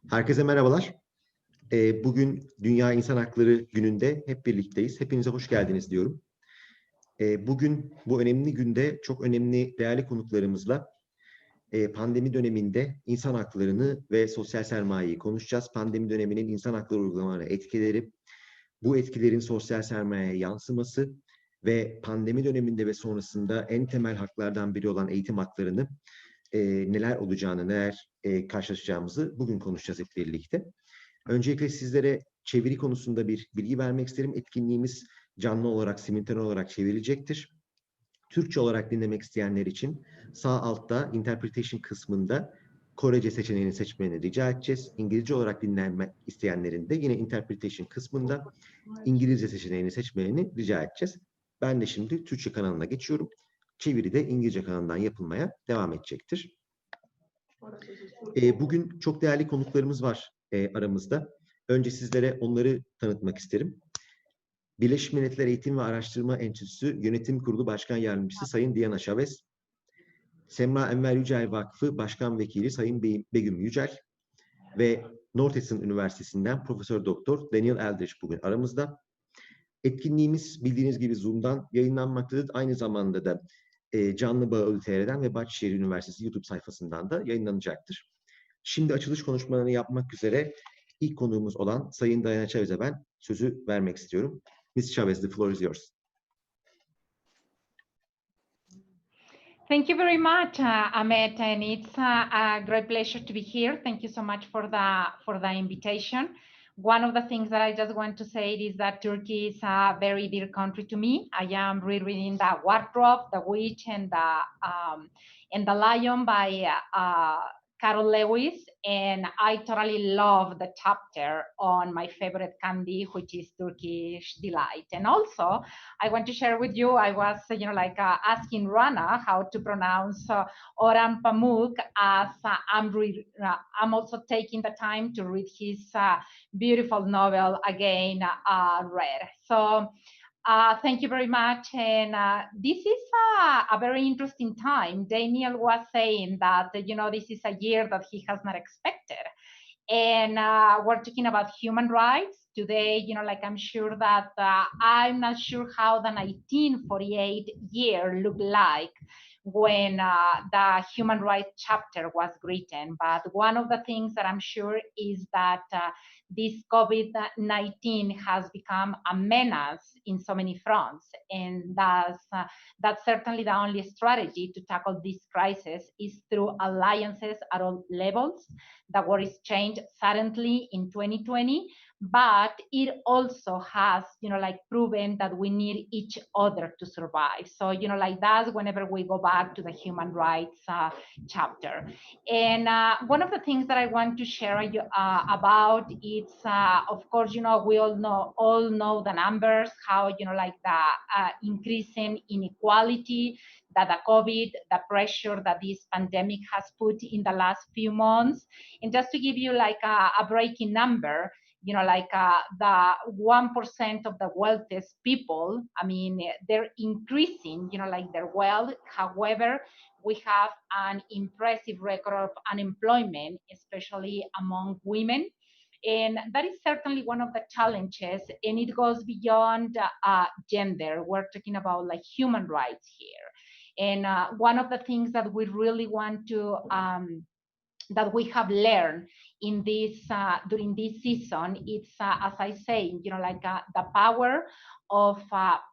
Herkese merhabalar. Bugün Dünya İnsan Hakları Günü'nde hep birlikteyiz. Hepinize hoş geldiniz diyorum. Bugün bu önemli günde çok önemli değerli konuklarımızla pandemi döneminde insan haklarını ve sosyal sermayeyi konuşacağız. Pandemi döneminin insan hakları uygulamalarına etkileri, bu etkilerin sosyal sermayeye yansıması ve pandemi döneminde ve sonrasında en temel haklardan biri olan eğitim haklarını neler olacağını, karşılaşacağımızı bugün konuşacağız hep birlikte. Öncelikle sizlere çeviri konusunda bir bilgi vermek isterim. Etkinliğimiz canlı olarak, simultane olarak çevrilecektir. Türkçe olarak dinlemek isteyenler için sağ altta Interpretation kısmında Korece seçeneğini seçmeni rica edeceğiz. İngilizce olarak dinlemek isteyenlerin de yine Interpretation kısmında İngilizce seçeneğini seçmelerini rica edeceğiz. Ben de şimdi Türkçe kanalına geçiyorum. Çeviri de İngilizce kanalından yapılmaya devam edecektir. Bugün çok değerli konuklarımız var aramızda. Önce sizlere onları tanıtmak isterim. Birleşmiş Milletler Eğitim ve Araştırma Enstitüsü Yönetim Kurulu Başkan Yardımcısı Sayın Diana Chavez, Semra Enver Yücel Vakfı Başkan Vekili Sayın Begüm Yücel ve Northeastern Üniversitesi'nden Profesör Doktor Daniel Eldridge bugün aramızda. Etkinliğimiz bildiğiniz gibi Zoom'dan yayınlanmaktadır. Aynı zamanda da canlı bağ ÖTR'den ve Bahçeşehir Üniversitesi YouTube sayfasından da yayınlanacaktır. Şimdi açılış konuşmalarını yapmak üzere ilk konuğumuz olan Sayın Diana Chavez'e ben sözü vermek istiyorum. Ms. Chavez, the floor is yours. Thank you very much, Ahmet, and it's a great pleasure to be here. Thank you so much for the invitation. One of the things that I just want to say is that Turkey is a very dear country to me. I am rereading The Wardrobe, The Witch, and the Lion by Carol Lewis, and I totally love the chapter on my favorite candy, which is Turkish delight. And also, I want to share with you, I was, asking Rana how to pronounce Orhan Pamuk, as I'm also taking the time to read his beautiful novel again, read. So. Thank you very much. And this is a very interesting time. Daniel was saying that, this is a year that he has not expected. And we're talking about human rights today. I'm sure that I'm not sure how the 1948 year looked like when the human rights chapter was written. But one of the things that I'm sure is that this COVID-19 has become a menace in so many fronts. And that's certainly the only strategy to tackle this crisis is through alliances at all levels. The world is changed suddenly in 2020, but it also has, proven that we need each other to survive. So, that's whenever we go back to the human rights chapter. And one of the things that I want to share about it's, of course, we all know the numbers, how, the increasing inequality that the pressure that this pandemic has put in the last few months. And just to give you a breaking number, the 1% of the wealthiest people, I mean, they're increasing, their wealth. However, we have an impressive record of unemployment, especially among women. And that is certainly one of the challenges, and it goes beyond gender. We're talking about human rights here. And one of the things that we really want to that we have learned in this during this season, it's as I say, the power of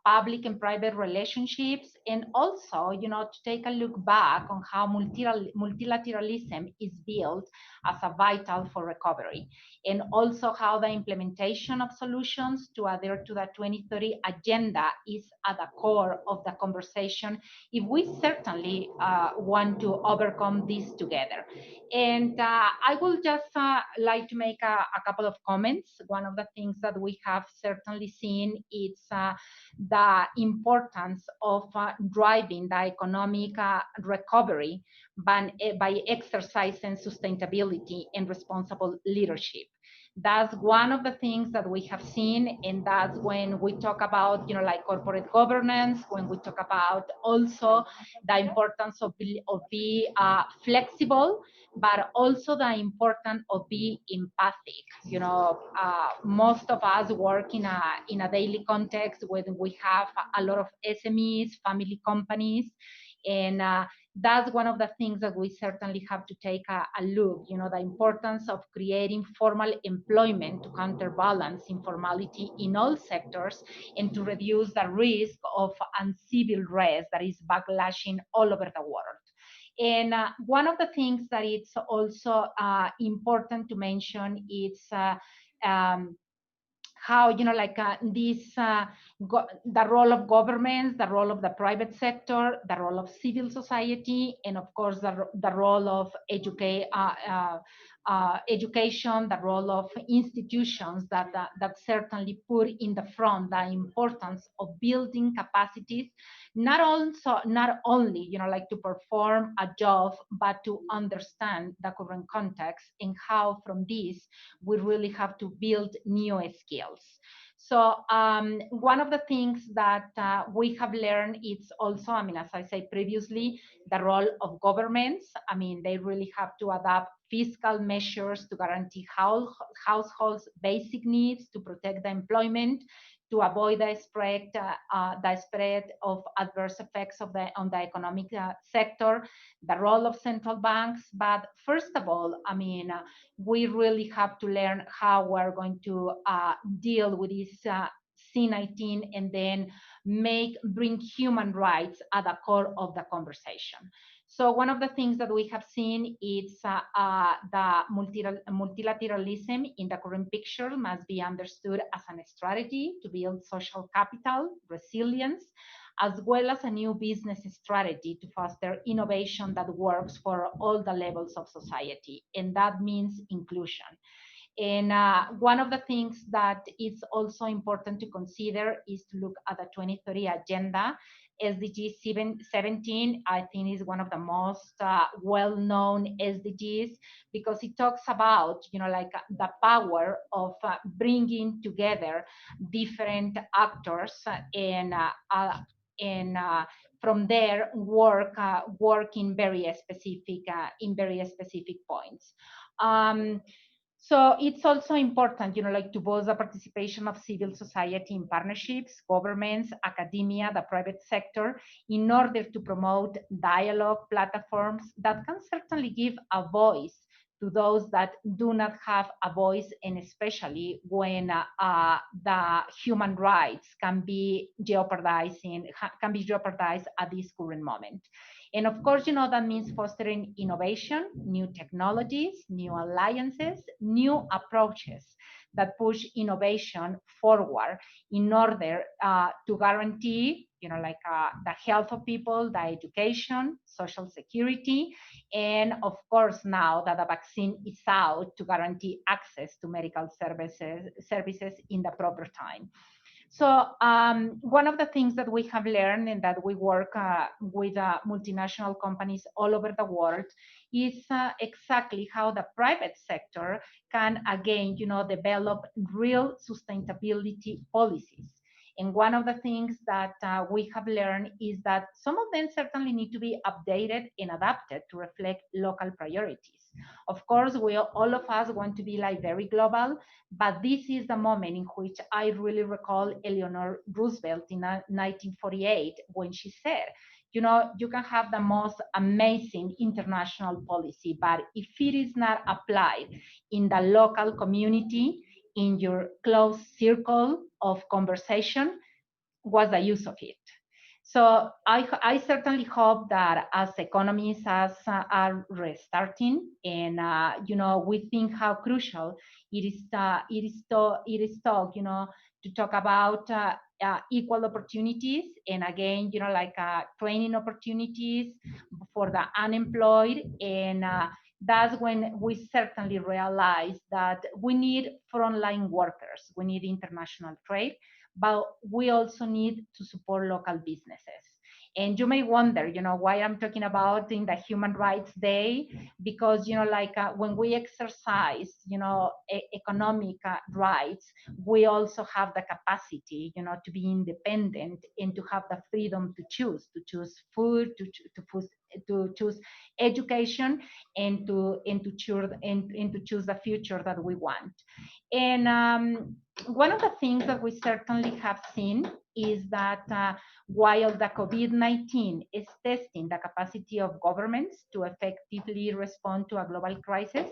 public and private relationships, and also, to take a look back on how multilateralism is built as a vital for recovery, and also how the implementation of solutions to adhere to the 2030 agenda is at the core of the conversation if we certainly want to overcome this together. And I will just like to make a couple of comments. One of the things that we have certainly seen is the importance of driving the economic recovery by exercising sustainability and responsible leadership. That's one of the things that we have seen, and that's when we talk about, like corporate governance, when we talk about also the importance of be flexible, but also the importance of be empathic. Most of us work in a daily context when we have a lot of SMEs, family companies, and that's one of the things that we certainly have to take a look, the importance of creating formal employment to counterbalance informality in all sectors and to reduce the risk of uncivil rest that is backlashing all over the world. And one of the things that it's also important to mention is how the role of governments, the role of the private sector, the role of civil society, and of course the role of education, the role of institutions that certainly put in the front the importance of building capacities, not only to perform a job, but to understand the current context and how from this we really have to build new skills. So one of the things that we have learned is also, as I said previously, the role of governments. They really have to adapt fiscal measures to guarantee households' basic needs, to protect the employment, to avoid the spread of adverse effects on the economic sector, the role of central banks. But first of all, we really have to learn how we're going to deal with this C-19 and then bring human rights at the core of the conversation. So one of the things that we have seen is the multilateralism in the current picture must be understood as a strategy to build social capital, resilience, as well as a new business strategy to foster innovation that works for all the levels of society. And that means inclusion. And one of the things that is also important to consider is to look at the 2030 agenda. SDG 17, I think, is one of the most well-known SDGs because it talks about, the power of bringing together different actors and from there work in very specific points. So it's also important, to boost the participation of civil society in partnerships, governments, academia, the private sector, in order to promote dialogue platforms that can certainly give a voice to those that do not have a voice, and especially when the human rights can be jeopardized at this current moment. And of course, that means fostering innovation, new technologies, new alliances, new approaches that push innovation forward in order to guarantee, the health of people, the education, social security, and of course, now that the vaccine is out, to guarantee access to medical services in the proper time. So one of the things that we have learned and that we work with multinational companies all over the world is exactly how the private sector can, again, develop real sustainability policies. And one of the things that we have learned is that some of them certainly need to be updated and adapted to reflect local priorities. Of course, all of us want to be very global, but this is the moment in which I really recall Eleanor Roosevelt in 1948 when she said, you can have the most amazing international policy, but if it is not applied in the local community, in your close circle of conversation, what's the use of it? So I certainly hope that as economies are restarting, and we think how crucial it is to talk about equal opportunities, and again, training opportunities for the unemployed, and that's when we certainly realize that we need frontline workers, we need international trade, but we also need to support local businesses. And you may wonder, why I'm talking about in the Human Rights Day, because, when we exercise, economic rights, we also have the capacity, to be independent and to have the freedom to choose food, to choose education, and to choose the future that we want. And one of the things that we certainly have seen is that while the COVID-19 is testing the capacity of governments to effectively respond to a global crisis,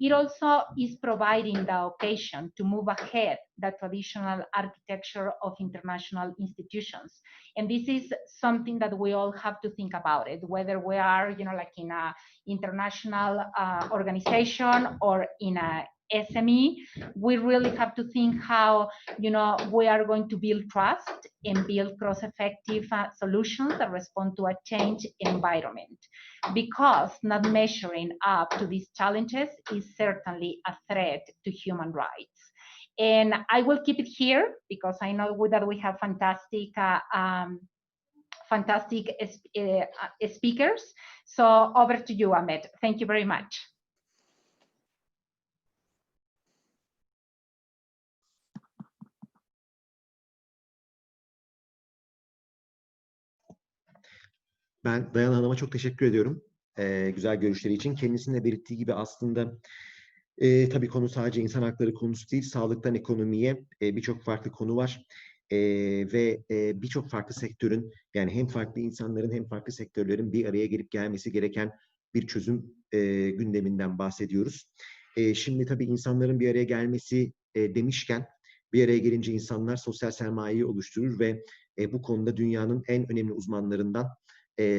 it also is providing the occasion to move ahead the traditional architecture of international institutions. And this is something that we all have to think about it, whether we are, in a international organization or in a SME, we really have to think how, we are going to build trust and build cost-effective solutions that respond to a changed environment. Because not measuring up to these challenges is certainly a threat to human rights. And I will keep it here because I know that we have fantastic speakers. So over to you, Ahmed. Thank you very much. Ben Dayan Hanım'a çok teşekkür ediyorum güzel görüşleri için. Kendisinin de belirttiği gibi aslında tabii konu sadece insan hakları konusu değil, sağlıktan ekonomiye birçok farklı konu var. Ve birçok farklı sektörün, yani hem farklı insanların hem farklı sektörlerin bir araya gelip gelmesi gereken bir çözüm gündeminden bahsediyoruz. Şimdi tabii insanların bir araya gelmesi demişken, bir araya gelince insanlar sosyal sermayeyi oluşturur ve bu konuda dünyanın en önemli uzmanlarından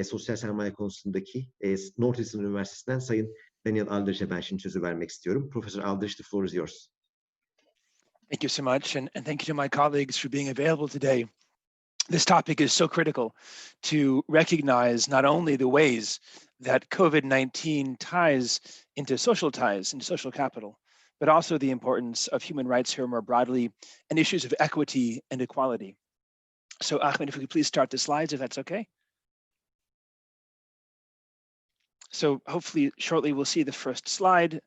sosyal sermaye konusundaki Northeastern Üniversitesi'nden Sayın Daniel Aldrich'e ben şimdi sözü vermek istiyorum. Professor Aldrich, the floor is yours. Thank you so much, and thank you to my colleagues for being available today. This topic is so critical to recognize not only the ways that COVID-19 ties into social capital, but also the importance of human rights here more broadly and issues of equity and equality. So Ahmed, if we could please start the slides, if that's okay. So hopefully shortly we'll see the first slide.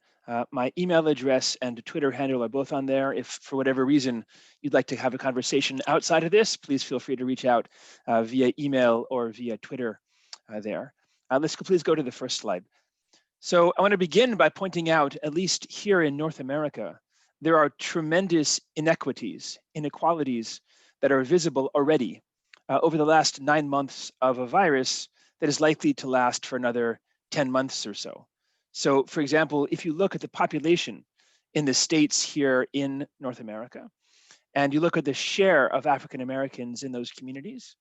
My email address and Twitter handle are both on there. If for whatever reason you'd like to have a conversation outside of this, please feel free to reach out via email or via Twitter there. Let's please go to the first slide. So I want to begin by pointing out, at least here in North America, there are tremendous inequalities that are visible already over the last 9 months of a virus that is likely to last for another 10 months or so. So for example, if you look at the population in the states here in North America, and you look at the share of African Americans in those communities,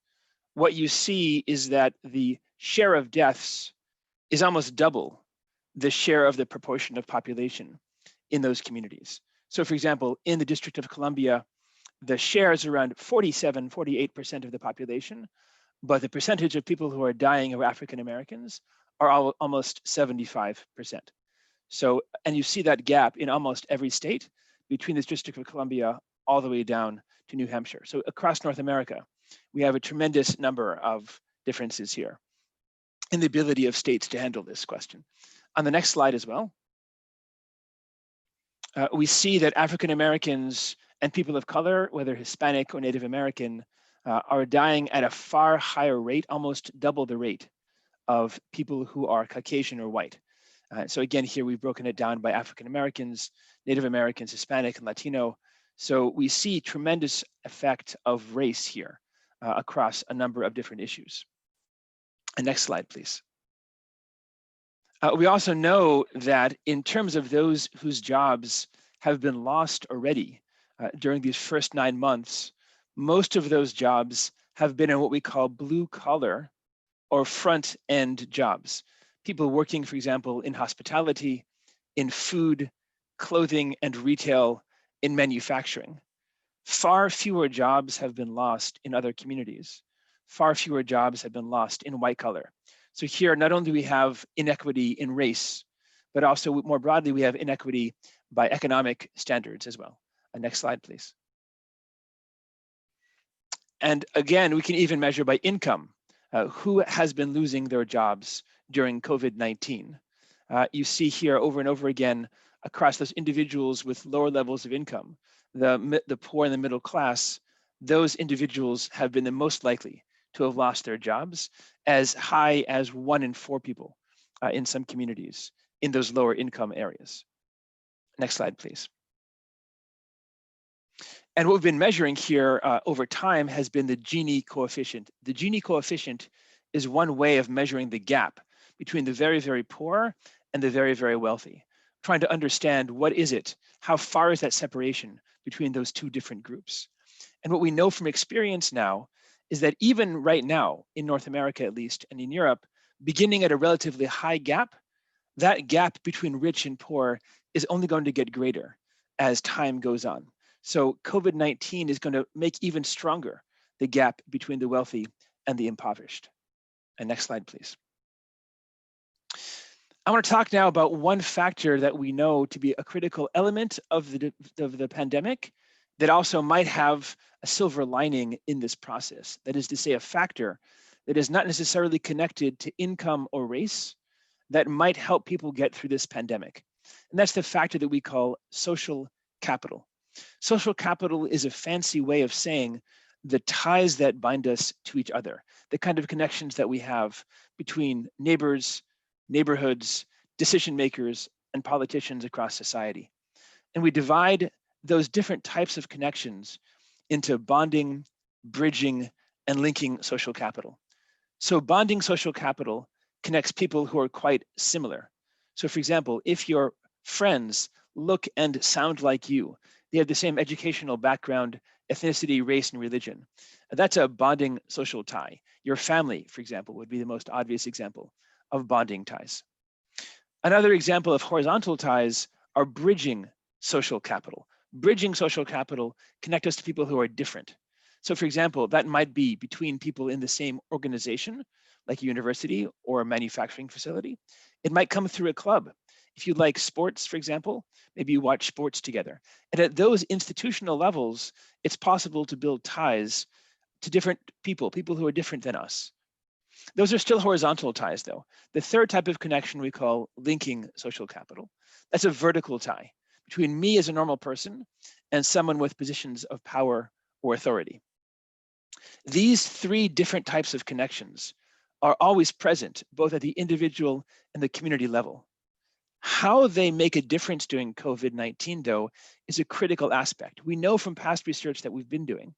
what you see is that the share of deaths is almost double the share of the proportion of population in those communities. So for example, in the District of Columbia, the share is around 48% of the population, but the percentage of people who are dying of African Americans are almost 75%. So, and you see that gap in almost every state between the District of Columbia all the way down to New Hampshire. So across North America, we have a tremendous number of differences here in the ability of states to handle this question. On the next slide as well, we see that African Americans and people of color, whether Hispanic or Native American, are dying at a far higher rate, almost double the rate of people who are Caucasian or white. So again, here we've broken it down by African Americans, Native Americans, Hispanic, and Latino. So we see tremendous effect of race here across a number of different issues. And next slide, please. We also know that in terms of those whose jobs have been lost already during these first 9 months, most of those jobs have been in what we call blue collar or front-end jobs. People working, for example, in hospitality, in food, clothing, and retail, in manufacturing. Far fewer jobs have been lost in other communities. Far fewer jobs have been lost in white collar. So here, not only do we have inequity in race, but also more broadly, we have inequity by economic standards as well. Next slide, please. And again, we can even measure by income. who has been losing their jobs during COVID-19. You see here over and over again across those individuals with lower levels of income, the poor and the middle class, those individuals have been the most likely to have lost their jobs, as high as 1 in 4 people in some communities in those lower income areas. Next slide, please. And what we've been measuring here over time has been the Gini coefficient. The Gini coefficient is one way of measuring the gap between the very, very poor and the very, very wealthy, trying to understand what is it, how far is that separation between those two different groups. And what we know from experience now is that even right now, in North America at least, and in Europe, beginning at a relatively high gap, that gap between rich and poor is only going to get greater as time goes on. So COVID-19 is going to make even stronger the gap between the wealthy and the impoverished. And next slide, please. I want to talk now about one factor that we know to be a critical element of the pandemic that also might have a silver lining in this process. That is to say, a factor that is not necessarily connected to income or race that might help people get through this pandemic. And that's the factor that we call social capital. Social capital is a fancy way of saying the ties that bind us to each other, the kind of connections that we have between neighbors, neighborhoods, decision makers, and politicians across society. And we divide those different types of connections into bonding, bridging, and linking social capital. So bonding social capital connects people who are quite similar. So for example, if your friends look and sound like you, they have the same educational background, ethnicity, race, and religion, that's a bonding social tie. Your family, for example, would be the most obvious example of bonding ties. Another example of horizontal ties are bridging social capital. Bridging social capital connect us to people who are different. So for example, that might be between people in the same organization, like a university or a manufacturing facility. It might come through a club. If you like sports, for example, maybe you watch sports together. And at those institutional levels, it's possible to build ties to different people, people who are different than us. Those are still horizontal ties though. The third type of connection we call linking social capital. That's a vertical tie between me as a normal person and someone with positions of power or authority. These three different types of connections are always present, both at the individual and the community level. How they make a difference during COVID-19, though, is a critical aspect. We know from past research that we've been doing,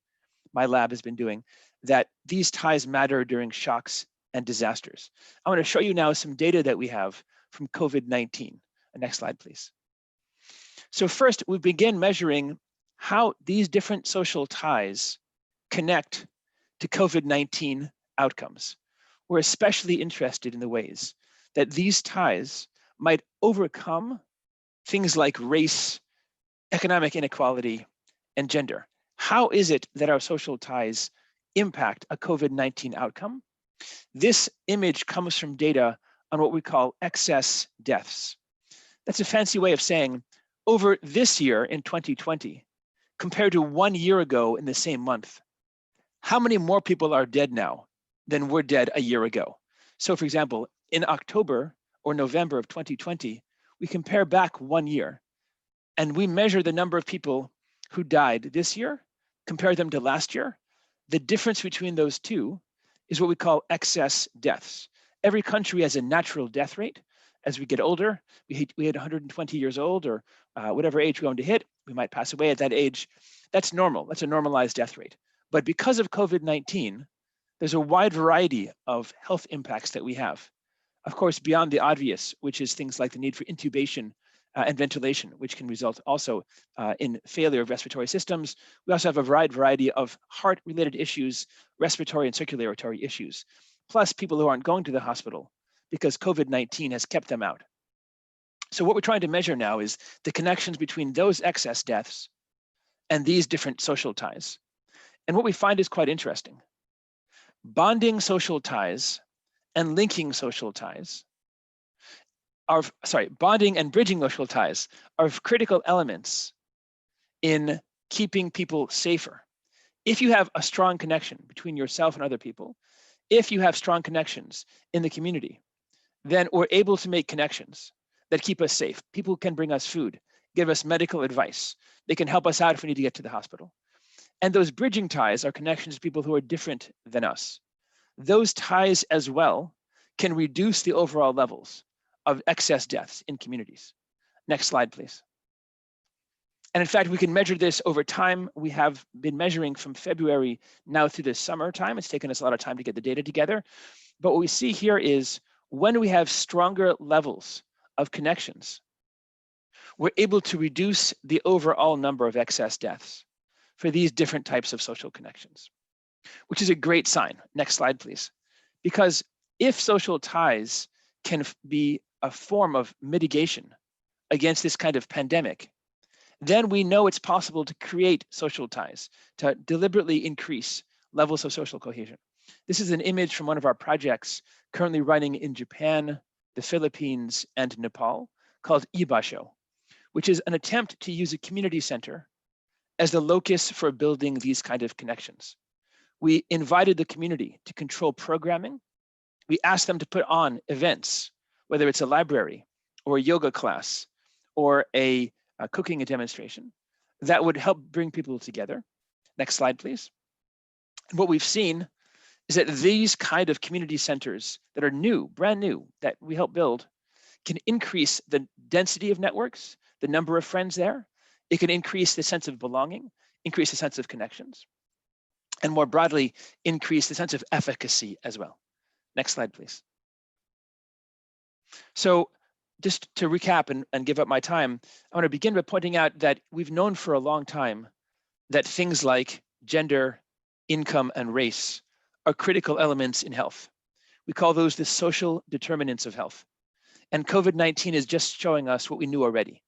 my lab has been doing, that these ties matter during shocks and disasters. I want to show you now some data that we have from COVID-19. Next slide, please. So first, we begin measuring how these different social ties connect to COVID-19 outcomes. We're especially interested in the ways that these ties might overcome things like race, economic inequality, and gender. How is it that our social ties impact a COVID-19 outcome? This image comes from data on what we call excess deaths. That's a fancy way of saying over this year in 2020, compared to 1 year ago in the same month, how many more people are dead now than were dead a year ago? So for example, in October or November of 2020, we compare back 1 year and we measure the number of people who died this year, compare them to last year. The difference between those two is what we call excess deaths. Every country has a natural death rate. As we get older, we hit 120 years old or whatever age we're going to hit, we might pass away at that age. That's normal, that's a normalized death rate. But because of COVID-19, there's a wide variety of health impacts that we have. Of course, beyond the obvious, which is things like the need for intubation and ventilation, which can result also in failure of respiratory systems. We also have a wide variety of heart-related issues, respiratory and circulatory issues, plus people who aren't going to the hospital because COVID-19 has kept them out. So what we're trying to measure now is the connections between those excess deaths and these different social ties. And what we find is quite interesting. Bonding social ties and linking social ties are, bonding and bridging social ties are critical elements in keeping people safer. If you have a strong connection between yourself and other people, if you have strong connections in the community, then we're able to make connections that keep us safe. People can bring us food, give us medical advice. They can help us out if we need to get to the hospital. And those bridging ties are connections to people who are different than us. Those ties as well can reduce the overall levels of excess deaths in communities. Next slide, please. And in fact, we can measure this over time. We have been measuring from February now through the summertime. It's taken us a lot of time to get the data together. But what we see here is when we have stronger levels of connections, we're able to reduce the overall number of excess deaths for these different types of social connections, which is a great sign. Next slide, please. Because if social ties can be a form of mitigation against this kind of pandemic, then we know it's possible to create social ties, to deliberately increase levels of social cohesion. This is an image from one of our projects currently running in Japan, the Philippines, and Nepal, called Ibasho, which is an attempt to use a community center as the locus for building these kind of connections. We invited the community to control programming. We asked them to put on events, whether it's a library or a yoga class or a cooking demonstration that would help bring people together. Next slide, please. And what we've seen is that these kind of community centers that are new, brand new, that we help build, can increase the density of networks, the number of friends there. It can increase the sense of belonging, increase the sense of connections, and more broadly, increase the sense of efficacy as well. Next slide, please. So just to recap and give up my time, I want to begin by pointing out that we've known for a long time that things like gender, income, and race are critical elements in health. We call those the social determinants of health. And COVID-19 is just showing us what we knew already.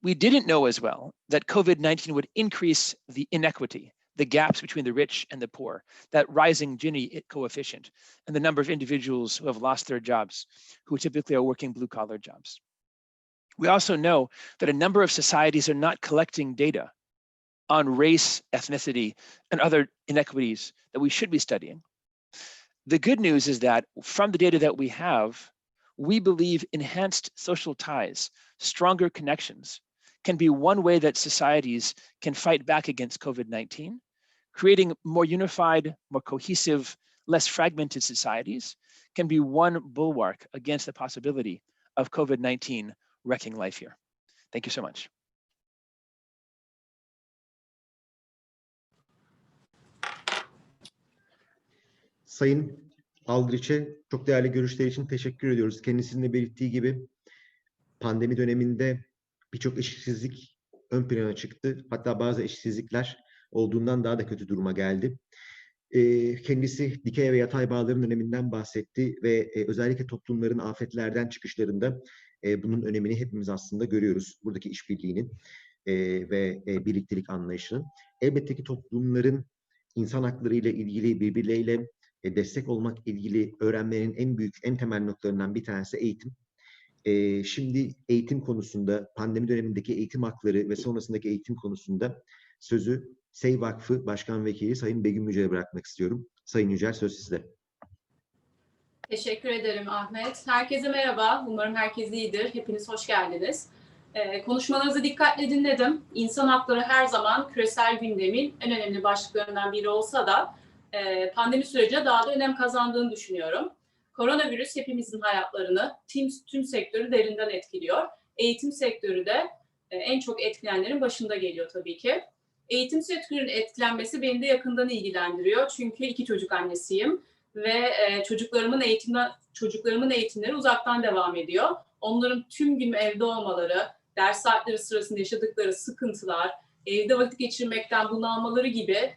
We didn't know as well that COVID-19 would increase the inequity, the gaps between the rich and the poor, that rising Gini coefficient, and the number of individuals who have lost their jobs, who typically are working blue-collar jobs. We also know that a number of societies are not collecting data on race, ethnicity, and other inequities that we should be studying. The good news is that from the data that we have, we believe enhanced social ties, stronger connections, can be one way that societies can fight back against COVID-19, creating more unified, more cohesive, less fragmented societies can be one bulwark against the possibility of COVID-19 wrecking life here. Thank you so much. Sayın Aldrich'e çok değerli görüşler için teşekkür ediyoruz. Kendisinin de belirttiği gibi pandemi döneminde birçok eşitsizlik ön plana çıktı. Hatta bazı eşitsizlikler olduğundan daha da kötü duruma geldi. Kendisi dikey ve yatay bağların öneminden bahsetti ve özellikle toplumların afetlerden çıkışlarında bunun önemini hepimiz aslında görüyoruz. Buradaki işbirliğinin ve birliktelik anlayışının. Elbette ki toplumların insan hakları ile ilgili birbirleriyle destek olmak ilgili öğrenmenin en büyük, en temel noktalarından bir tanesi eğitim. Şimdi eğitim konusunda, pandemi dönemindeki eğitim hakları ve sonrasındaki eğitim konusunda sözü SEY Vakfı Başkan Vekili Sayın Begüm Yücel'e bırakmak istiyorum. Sayın Yücel, söz sizde. Teşekkür ederim Ahmet. Herkese merhaba. Umarım herkes iyidir. Hepiniz hoş geldiniz. Konuşmalarınızı dikkatle dinledim. İnsan hakları her zaman küresel gündemin en önemli başlıklarından biri olsa da pandemi sürecine daha da önem kazandığını düşünüyorum. Koronavirüs hepimizin hayatlarını, tüm sektörü derinden etkiliyor. Eğitim sektörü de en çok etkilenenlerin başında geliyor tabii ki. Eğitim sektörünün etkilenmesi beni de yakından ilgilendiriyor. Çünkü 2 çocuk annesiyim ve çocuklarımın eğitimleri uzaktan devam ediyor. Onların tüm gün evde olmaları, ders saatleri sırasında yaşadıkları sıkıntılar, evde vakit geçirmekten bunalmaları gibi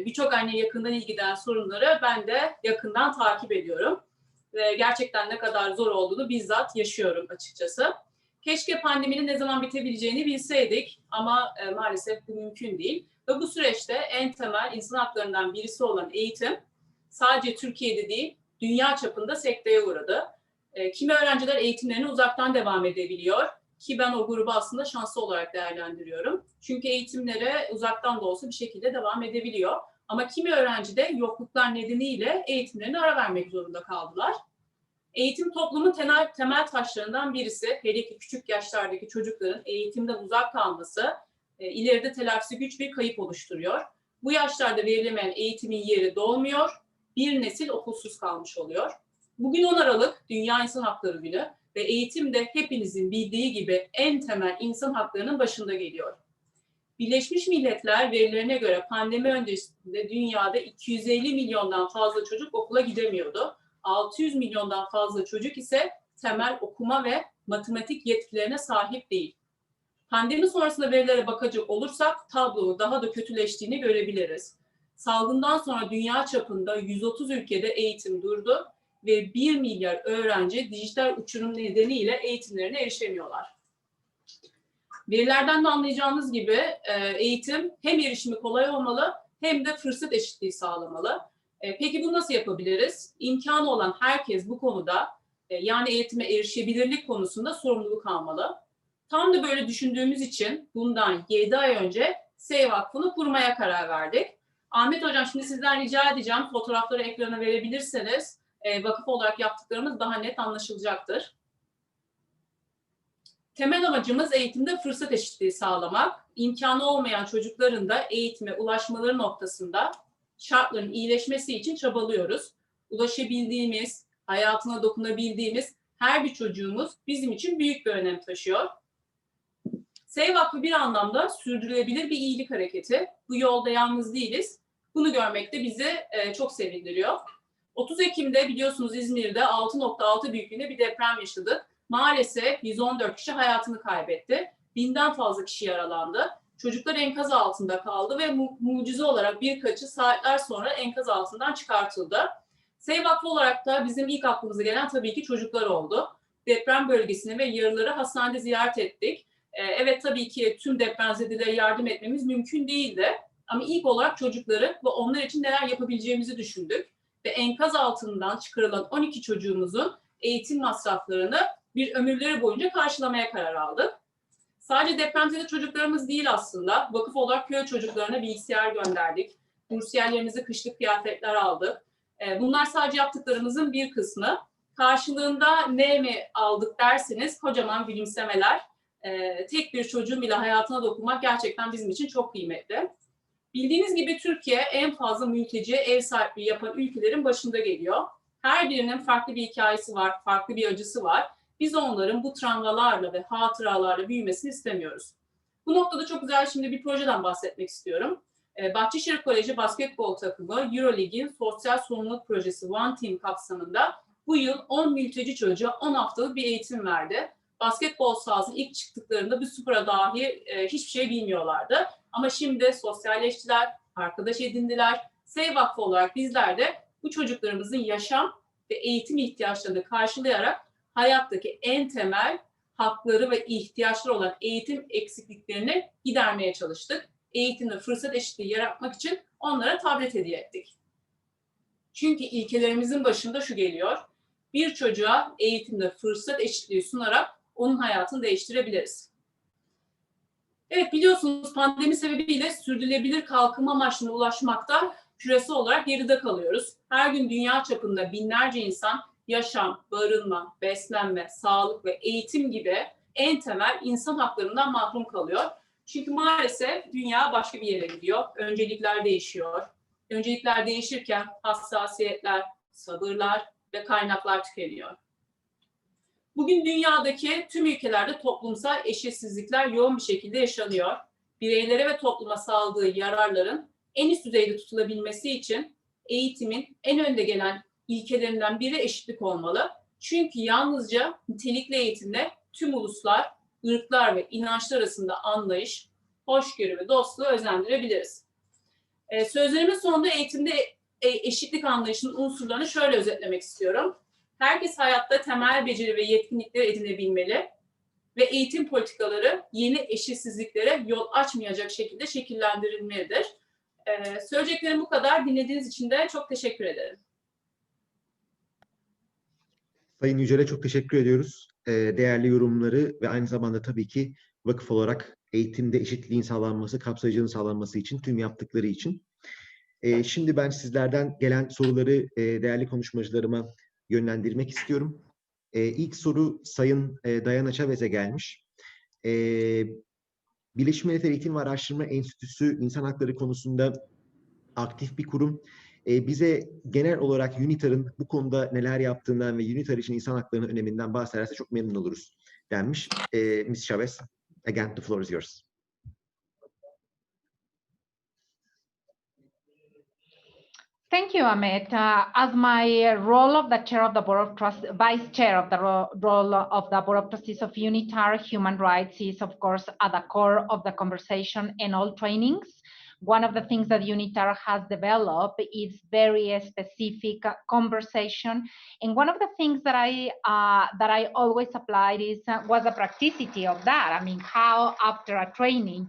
birçok anne yakından ilgilenen sorunları ben de yakından takip ediyorum. Ve gerçekten ne kadar zor olduğunu bizzat yaşıyorum açıkçası. Keşke pandeminin ne zaman bitebileceğini bilseydik ama maalesef bu mümkün değil. Ve bu süreçte en temel insan haklarından birisi olan eğitim sadece Türkiye'de değil, dünya çapında sekteye uğradı. Kimi öğrenciler eğitimlerine uzaktan devam edebiliyor ki ben o grubu aslında şanslı olarak değerlendiriyorum. Çünkü eğitimlere uzaktan da olsa bir şekilde devam edebiliyor. Ama kimi öğrenci de yokluklar nedeniyle eğitimlerine ara vermek zorunda kaldılar. Eğitim toplumun temel taşlarından birisi. Hele ki küçük yaşlardaki çocukların eğitimden uzak kalması ileride telafisi güç bir kayıp oluşturuyor. Bu yaşlarda verilemeyen eğitimin yeri dolmuyor, bir nesil okulsuz kalmış oluyor. Bugün 10 Aralık Dünya İnsan Hakları Günü ve eğitim de hepinizin bildiği gibi en temel insan haklarının başında geliyor. Birleşmiş Milletler verilerine göre pandemi öncesinde dünyada 250 milyondan fazla çocuk okula gidemiyordu. 600 milyondan fazla çocuk ise temel okuma ve matematik yetkilerine sahip değil. Pandemi sonrasında verilere bakacak olursak tablonun daha da kötüleştiğini görebiliriz. Salgından sonra dünya çapında 130 ülkede eğitim durdu ve 1 milyar öğrenci dijital uçurum nedeniyle eğitimlerine erişemiyorlar. Verilerden de anlayacağınız gibi eğitim hem erişimi kolay olmalı hem de fırsat eşitliği sağlamalı. Peki bunu nasıl yapabiliriz? İmkanı olan herkes bu konuda yani eğitime erişebilirlik konusunda sorumluluk almalı. Tam da böyle düşündüğümüz için bundan 7 ay önce SEY Vakfı'nı kurmaya karar verdik. Ahmet Hocam şimdi sizden rica edeceğim fotoğrafları ekrana verebilirseniz vakıf olarak yaptıklarımız daha net anlaşılacaktır. Temel amacımız eğitimde fırsat eşitliği sağlamak, imkanı olmayan çocukların da eğitime ulaşmaları noktasında şartların iyileşmesi için çabalıyoruz. Ulaşabildiğimiz, hayatına dokunabildiğimiz her bir çocuğumuz bizim için büyük bir önem taşıyor. SEY Vakfı bir anlamda sürdürülebilir bir iyilik hareketi. Bu yolda yalnız değiliz. Bunu görmek de bizi çok sevindiriyor. 30 Ekim'de biliyorsunuz İzmir'de 6.6 büyüklüğünde bir deprem yaşadık. Maalesef 114 kişi hayatını kaybetti. 1000'den fazla kişi yaralandı. Çocuklar enkaz altında kaldı ve mucize olarak birkaçı saatler sonra enkaz altından çıkartıldı. SEY Vakfı olarak da bizim ilk aklımıza gelen tabii ki çocuklar oldu. Deprem bölgesini ve yaralıları hastanede ziyaret ettik. Evet tabii ki tüm depremzedelere yardım etmemiz mümkün değildi. Ama ilk olarak çocukları ve onlar için neler yapabileceğimizi düşündük. Ve enkaz altından çıkarılan 12 çocuğumuzun eğitim masraflarını bir ömürleri boyunca karşılamaya karar aldık. Sadece depremzede çocuklarımız değil aslında. Vakıf olarak köy çocuklarına bilgisayar gönderdik. Bursiyerlerimize kışlık kıyafetler aldık. Bunlar sadece yaptıklarımızın bir kısmı. Karşılığında ne mi aldık derseniz kocaman gülümsemeler. Tek bir çocuğun bile hayatına dokunmak gerçekten bizim için çok kıymetli. Bildiğiniz gibi Türkiye en fazla mülteciye ev sahipliği yapan ülkelerin başında geliyor. Her birinin farklı bir hikayesi var, farklı bir acısı var. Biz onların bu travmalarla ve hatıralarla büyümesini istemiyoruz. Bu noktada çok güzel şimdi bir projeden bahsetmek istiyorum. Bahçeşehir Koleji basketbol takımı Euroleague'in sosyal sorumluluk projesi One Team kapsamında bu yıl 10 mülteci çocuğa 10 haftalık bir eğitim verdi. Basketbol sahasına ilk çıktıklarında bir spora dahi hiçbir şey bilmiyorlardı. Ama şimdi sosyalleştiler, arkadaş edindiler. SEY Vakfı olarak bizler de bu çocuklarımızın yaşam ve eğitim ihtiyaçlarını karşılayarak hayattaki en temel hakları ve ihtiyaçları olan eğitim eksikliklerini gidermeye çalıştık. Eğitimde fırsat eşitliği yaratmak için onlara tablet hediye ettik. Çünkü ilkelerimizin başında şu geliyor. Bir çocuğa eğitimde fırsat eşitliği sunarak onun hayatını değiştirebiliriz. Evet biliyorsunuz pandemi sebebiyle sürdürülebilir kalkınma amaçlarına ulaşmakta küresel olarak geride kalıyoruz. Her gün dünya çapında binlerce insan yaşam, barınma, beslenme, sağlık ve eğitim gibi en temel insan haklarından mahrum kalıyor. Çünkü maalesef dünya başka bir yere gidiyor. Öncelikler değişiyor. Öncelikler değişirken hassasiyetler, sabırlar ve kaynaklar tükeniyor. Bugün dünyadaki tüm ülkelerde toplumsal eşitsizlikler yoğun bir şekilde yaşanıyor. Bireylere ve topluma sağladığı yararların en üst düzeyde tutulabilmesi için eğitimin en önde gelen ilkelerinden biri eşitlik olmalı. Çünkü yalnızca nitelikli eğitimle tüm uluslar, ırklar ve inançlar arasında anlayış, hoşgörü ve dostluğu özendirebiliriz. Sözlerimin sonunda eğitimde eşitlik anlayışının unsurlarını şöyle özetlemek istiyorum. Herkes hayatta temel beceri ve yetkinlikleri edinebilmeli ve eğitim politikaları yeni eşitsizliklere yol açmayacak şekilde şekillendirilmelidir. Söyleyeceklerim bu kadar. Dinlediğiniz için de çok teşekkür ederim. Sayın Yücel'e çok teşekkür ediyoruz. Değerli yorumları ve aynı zamanda tabii ki vakıf olarak eğitimde eşitliğin sağlanması, kapsayıcılığın sağlanması için tüm yaptıkları için. Şimdi ben sizlerden gelen soruları değerli konuşmacılarıma yönlendirmek istiyorum. İlk soru Sayın Dayana Chavez'e gelmiş. Birleşmiş Milletler Eğitim ve Araştırma Enstitüsü insan hakları konusunda aktif bir kurum. Bize genel olarak UNITAR'ın bu konuda neler yaptığından ve UNITAR için insan haklarının öneminden bahsederse çok memnun oluruz denmiş. Ms. Chavez, again, the floor is yours. Thank you, Amit. As my role of the chair of the board of trustees, vice chair of the role of the board of trustees of UNITAR, human rights is of course at the core of the conversation and all trainings. One of the things that UNITAR has developed is very specific conversation, and one of the things that I always applied is was the practicity of that. I mean, how after a training,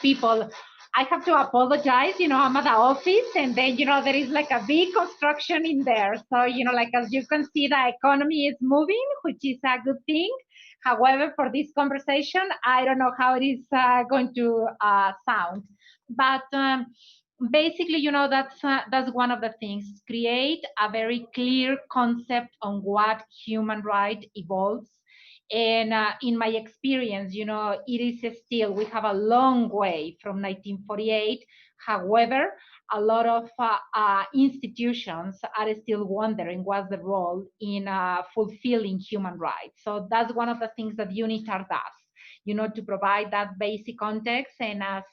people. I have to apologize, I'm at the office and then, there is like a big construction in there. So, as you can see, the economy is moving, which is a good thing. However, for this conversation, I don't know how it is going to sound. But basically, that's one of the things. Create a very clear concept on what human right evolves. And in my experience, it is still, we have a long way from 1948. However, a lot of institutions are still wondering what's the role in fulfilling human rights. So that's one of the things that UNITAR does, to provide that basic context. And as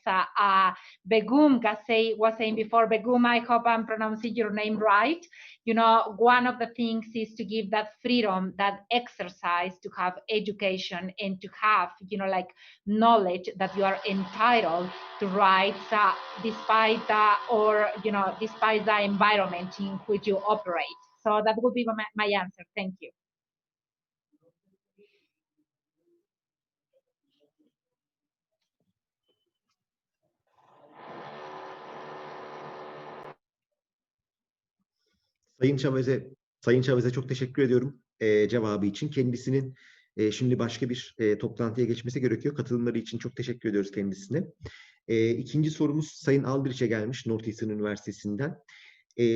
Begum was saying before, Begum, I hope I'm pronouncing your name right. One of the things is to give that freedom, that exercise to have education and to have, knowledge that you are entitled to rights despite the environment in which you operate. So that would be my answer. Thank you. Sayın Chavez'e çok teşekkür ediyorum cevabı için. Kendisinin şimdi başka bir toplantıya geçmesi gerekiyor. Katılımları için çok teşekkür ediyoruz kendisine. İkinci sorumuz Sayın Aldrich'e gelmiş Northeastern Üniversitesi'nden.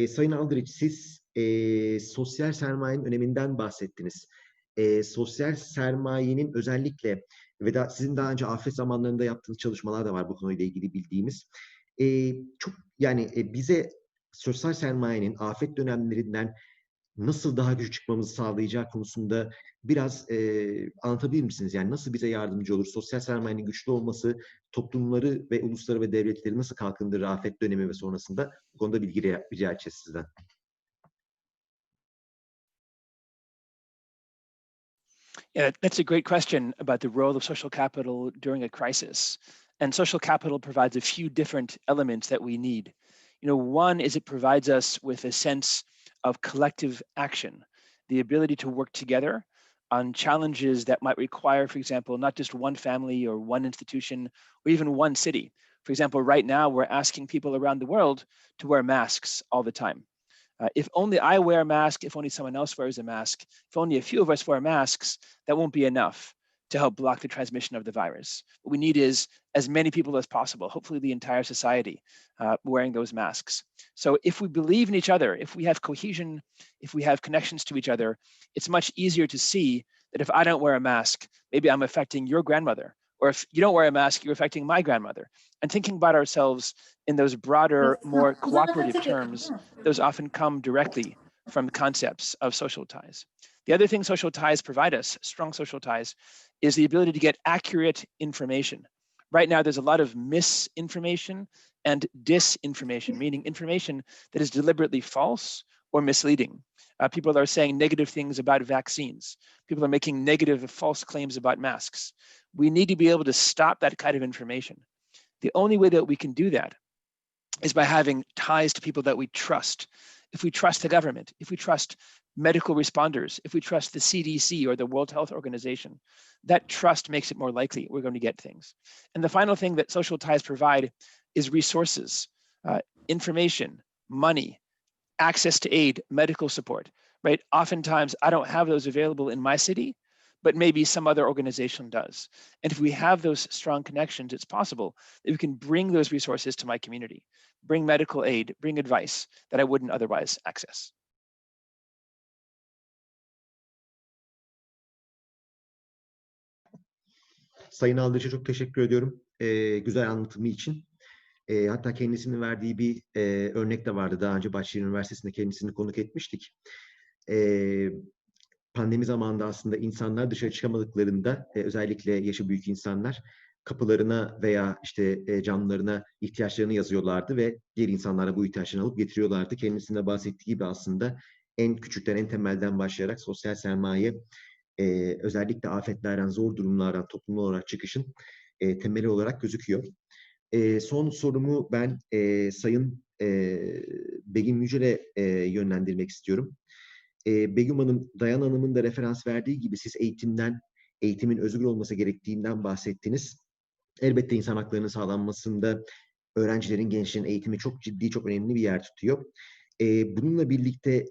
Sayın Aldrich, siz sosyal sermayenin öneminden bahsettiniz. Sosyal sermayenin özellikle ve sizin daha önce afet zamanlarında yaptığınız çalışmalar da var bu konuyla ilgili bildiğimiz. Bize sosyal sermayenin afet dönemlerinden nasıl daha güçlü çıkmamızı sağlayacağı konusunda biraz anlatabilir misiniz? Yani nasıl bize yardımcı olur? Sosyal sermayenin güçlü olması toplumları ve ulusları ve devletleri nasıl kalkındırır afet dönemi ve sonrasında? Bu konuda bilgi rica edeceğiz sizden. Yeah, that's a great question about the role of social capital during a crisis. And social capital provides a few different elements that we need. One is it provides us with a sense of collective action, the ability to work together on challenges that might require, for example, not just one family or one institution or even one city. For example, right now we're asking people around the world to wear masks all the time. If only I wear a mask, if only someone else wears a mask, if only a few of us wear masks, that won't be enough to help block the transmission of the virus. What we need is as many people as possible, hopefully the entire society, wearing those masks. So if we believe in each other, if we have cohesion, if we have connections to each other, it's much easier to see that if I don't wear a mask, maybe I'm affecting your grandmother, or if you don't wear a mask, you're affecting my grandmother. And thinking about ourselves in those broader, more cooperative terms, those often come directly from concepts of social ties. The other thing social ties provide us, strong social ties, is the ability to get accurate information. Right now, there's a lot of misinformation and disinformation, meaning information that is deliberately false or misleading. People are saying negative things about vaccines. People are making negative, false claims about masks. We need to be able to stop that kind of information. The only way that we can do that is by having ties to people that we trust. If we trust the government, if we trust medical responders, if we trust the CDC or the World Health Organization, that trust makes it more likely we're going to get things. And the final thing that social ties provide is resources, information, money, access to aid, medical support, right? Oftentimes, I don't have those available in my city, but maybe some other organization does. And if we have those strong connections, it's possible that we can bring those resources to my community, bring medical aid, bring advice that I wouldn't otherwise access. Sayın Aldıç'a çok teşekkür ediyorum güzel anlatımı için. Hatta kendisinin verdiği bir örnek de vardı. Daha önce Bahçeşehir Üniversitesi'nde kendisini konuk etmiştik. Pandemi zamanında aslında insanlar dışarı çıkamadıklarında özellikle yaşı büyük insanlar kapılarına veya işte camlarına ihtiyaçlarını yazıyorlardı ve diğer insanlara bu ihtiyaçlarını alıp getiriyorlardı. Kendisine bahsettiği gibi aslında en küçükten, en temelden başlayarak sosyal sermaye özellikle afetlerden, zor durumlardan toplumlu olarak çıkışın temeli olarak gözüküyor. Son sorumu ben Sayın Begüm Yücel'e yönlendirmek istiyorum. Begüm Hanım, Dayan Hanım'ın da referans verdiği gibi siz eğitimin özgür olması gerektiğinden bahsettiniz. Elbette insan haklarının sağlanmasında öğrencilerin, gençlerin eğitimi çok ciddi, çok önemli bir yer tutuyor. Bununla birlikte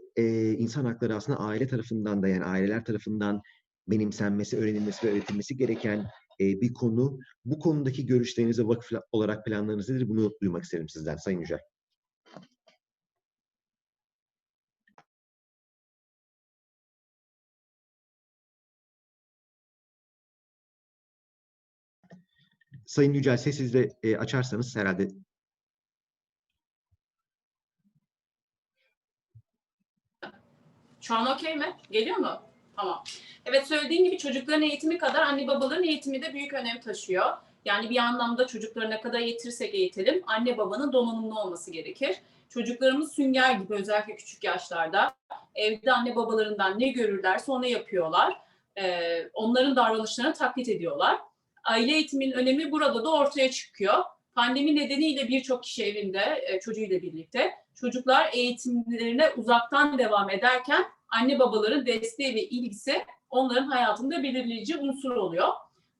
insan hakları aslında aile tarafından da, yani aileler tarafından benimsenmesi, öğrenilmesi ve öğretilmesi gereken bir konu. Bu konudaki görüşleriniz ve vakıf olarak planlarınız nedir? Bunu duymak isterim sizden Sayın Yücel. Sayın Yücel, sesinizi de açarsanız herhalde. Şu an okey mi? Geliyor mu? Tamam. Evet, söylediğim gibi çocukların eğitimi kadar anne babaların eğitimi de büyük önem taşıyor. Yani bir anlamda çocukları ne kadar eğitirsek eğitelim, anne babanın donanımlı olması gerekir. Çocuklarımız sünger gibi, özellikle küçük yaşlarda. Evde anne babalarından ne görürlerse onu yapıyorlar. Onların davranışlarını taklit ediyorlar. Aile eğitiminin önemi burada da ortaya çıkıyor. Pandemi nedeniyle birçok kişi evinde çocuğuyla birlikte. Çocuklar eğitimlerine uzaktan devam ederken anne babaların desteği ve ilgisi onların hayatında belirleyici unsur oluyor.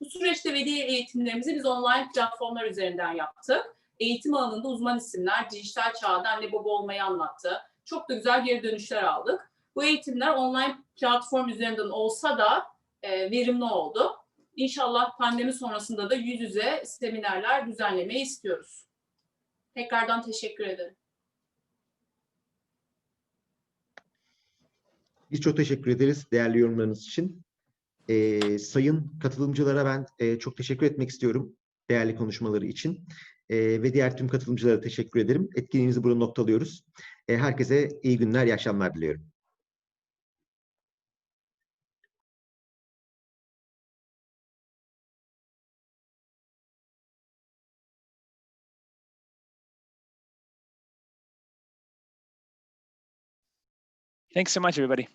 Bu süreçte veli eğitimlerimizi biz online platformlar üzerinden yaptık. Eğitim alanında uzman isimler dijital çağda anne baba olmayı anlattı. Çok da güzel geri dönüşler aldık. Bu eğitimler online platform üzerinden olsa da verimli oldu. İnşallah pandemi sonrasında da yüz yüze seminerler düzenlemeyi istiyoruz. Tekrardan teşekkür ederim. Biz çok teşekkür ederiz değerli yorumlarınız için. Sayın katılımcılara ben çok teşekkür etmek istiyorum değerli konuşmaları için. Ve diğer tüm katılımcılara teşekkür ederim. Etkinliğimizi burada noktalıyoruz. Herkese iyi günler, iyi akşamlar diliyorum. Thanks so much, everybody.